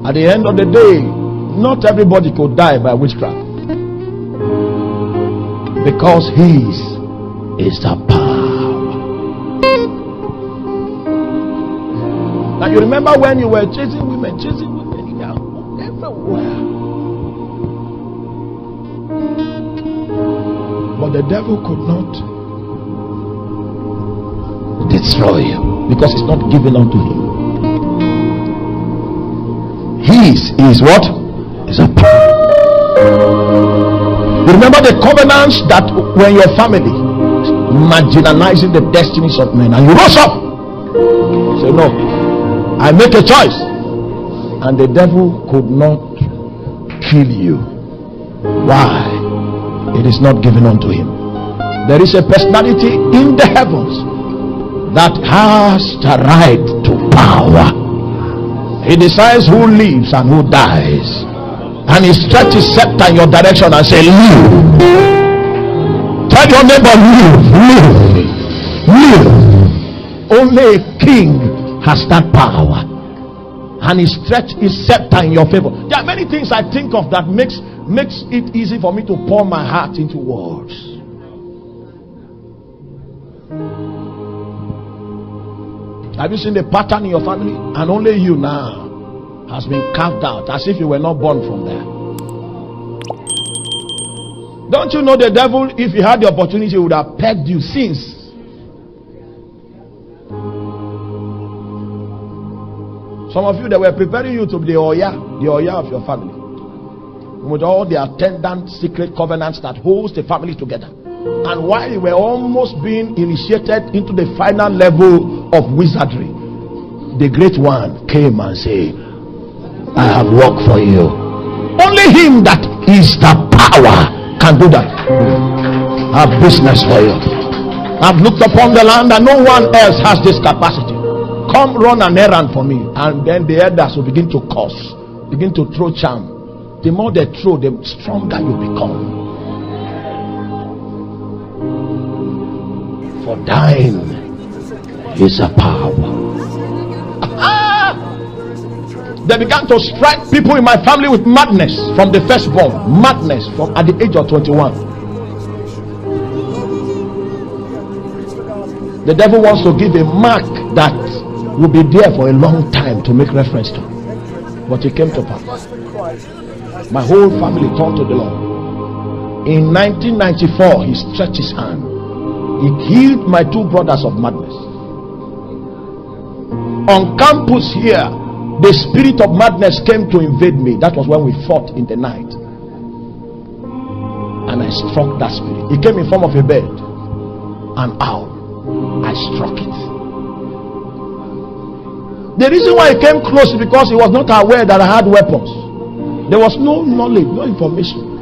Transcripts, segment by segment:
At the end of the day, not everybody could die by witchcraft, because his is the power. Now you remember when you were chasing women everywhere, but the devil could not destroy you, because it's not given unto him. His is what? Is a power. You remember the covenants that when your family marginalizing the destinies of men, and you rose up, say no, I make a choice, and the devil could not kill you. Why? It is not given unto him. There is a personality in the heavens that has the right to power. He decides who lives and who dies, and he stretches his scepter in your direction and say, live. Tell your neighbor, live. Only a king has that power, and he stretches his scepter in your favor. There are many things I think of that makes it easy for me to pour my heart into words. Have you seen the pattern in your family? And only you now has been carved out, as if you were not born from there. Don't you know the devil, if he had the opportunity, would have pegged you since? Some of you, they were preparing you to be the Oya of your family, with all the attendant secret covenants that holds the family together. And while you were almost being initiated into the final level of wizardry, the great one came and said, I have work for you. Only him that is the power can do that. I have business for you. I've looked upon the land and no one else has this capacity. Come run an errand for me. And then the elders will begin to curse, begin to throw charm. The more they throw, the stronger you become. For thine is a power. They began to strike people in my family with madness from the firstborn. Madness from at the age of 21. The devil wants to give a mark that will be there for a long time to make reference to. But it came to pass. My whole family turned to the Lord. In 1994, he stretched his hand. He healed my two brothers of madness. On campus here, the spirit of madness came to invade me. That was when we fought in the night, and I struck that spirit. It came in form of a bird, an owl. I struck it. The reason why it came close is because he was not aware that I had weapons. There was no knowledge, no information.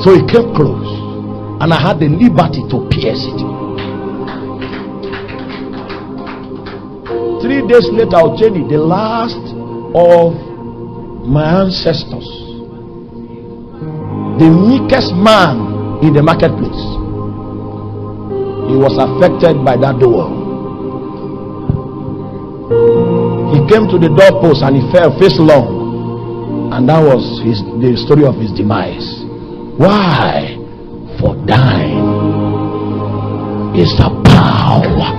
So he came close, and I had the liberty to pierce it. 3 days later, Ocheni, the last of my ancestors, the meekest man in the marketplace, he was affected by that door. He came to the doorpost and he fell face long, and that was the story of his demise. Why? For thine is the power.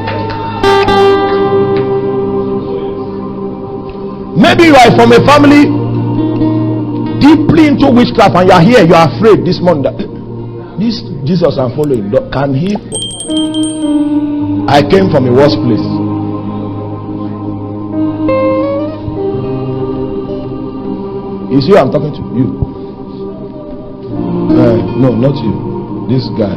Maybe you are from a family deeply into witchcraft and you are here, you are afraid this morning. This Jesus I'm following, can he? I came from a worse place. Is you I'm talking to? You. No, not you. This guy.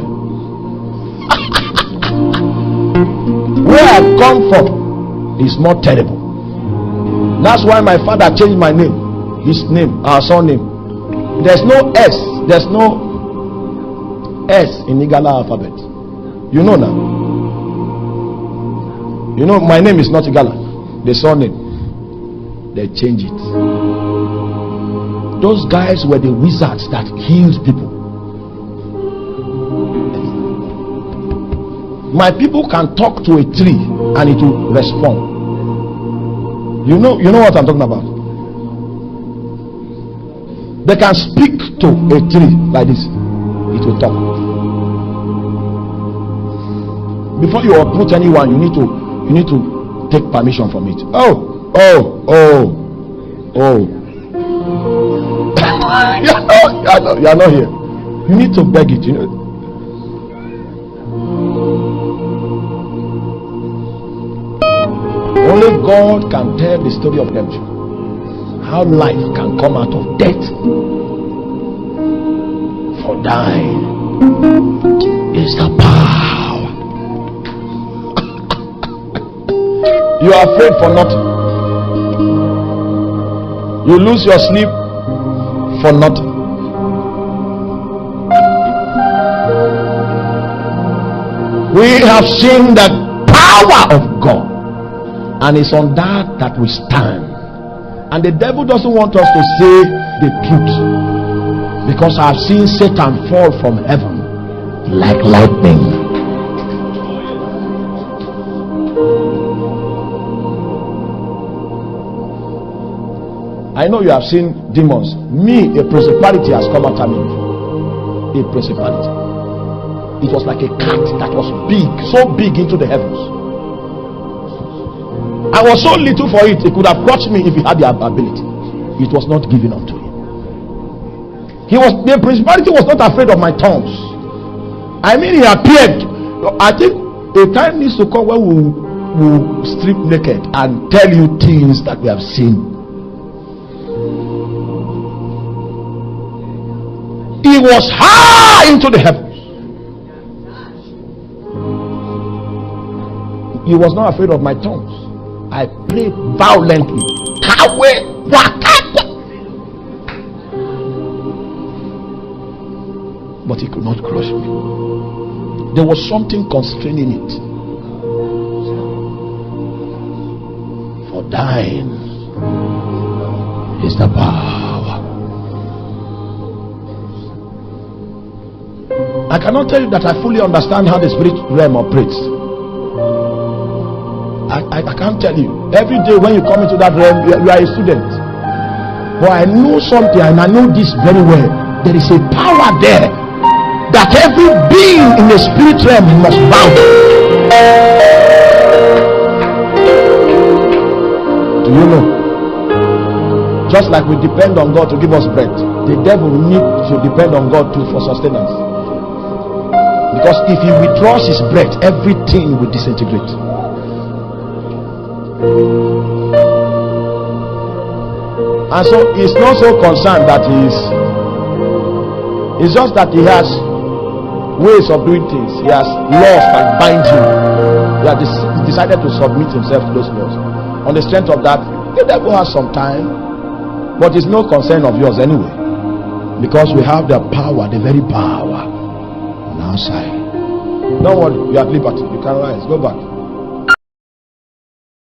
Where I've come from is more terrible. That's why my father changed my name, his name, our surname. There's no S, there's no S in Igala alphabet. You know now. You know my name is not Igala, the surname. They change it. Those guys were the wizards that healed people. My people can talk to a tree and it will respond. You know what I'm talking about. They can speak to a tree like this. It will talk. Before you uproot anyone, you need to take permission from it. Oh. You're not here. You need to beg it, Only God can tell the story of redemption. How life can come out of death. For thine is the power. You are afraid for nothing. You lose your sleep for nothing. We have seen the power of God, and it's on that we stand. And the devil doesn't want us to say the truth, because I've seen Satan fall from heaven like lightning. I know you have seen demons. Me, a principality has come after me. A principality. It was like a cat that was big, so big into the heavens. I was so little for it. It could have crushed me if he had the ability. It was not given unto him. The principality was not afraid of my tongues. I mean, he appeared. I think a time needs to come when we will strip naked and tell you things that we have seen. He was high into the heavens. He was not afraid of my tongues. I prayed violently. But he could not crush me. There was something constraining it. For thine is the power. I cannot tell you that I fully understand how the spirit realm operates. I can't tell you. Every day when you come into that realm, you are a student. But I know something, and I know this very well. There is a power there that every being in the spirit realm must bow. Do you know? Just like we depend on God to give us bread, the devil needs to depend on God too for sustenance. Because if he withdraws his breath, everything will disintegrate. And so he's not so concerned that it's just that he has ways of doing things. He has laws that bind him. He has decided to submit himself to those laws. On the strength of that, the devil has some time, but it's no concern of yours anyway, because we have the power, the very power on our side. Don't worry, you are at liberty. You can rise. Go back.